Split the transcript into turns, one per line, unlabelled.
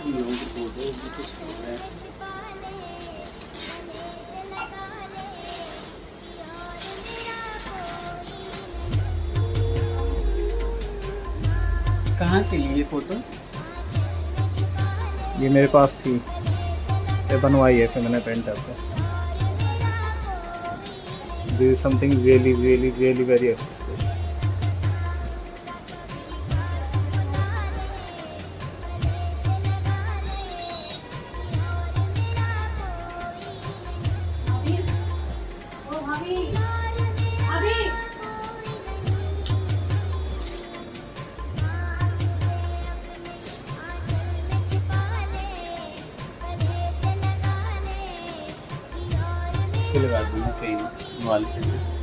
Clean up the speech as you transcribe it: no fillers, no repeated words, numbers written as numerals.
इन लोगों की फोटो भी कुछ हो रहा है। कहाँ से ली ये फोटो?
ये मेरे पास थी, ये बनवाई है फिर मैंने पेंटर से। This is something really really really very expensive.
इसको लगा दूंगा कहीं वॉल पे।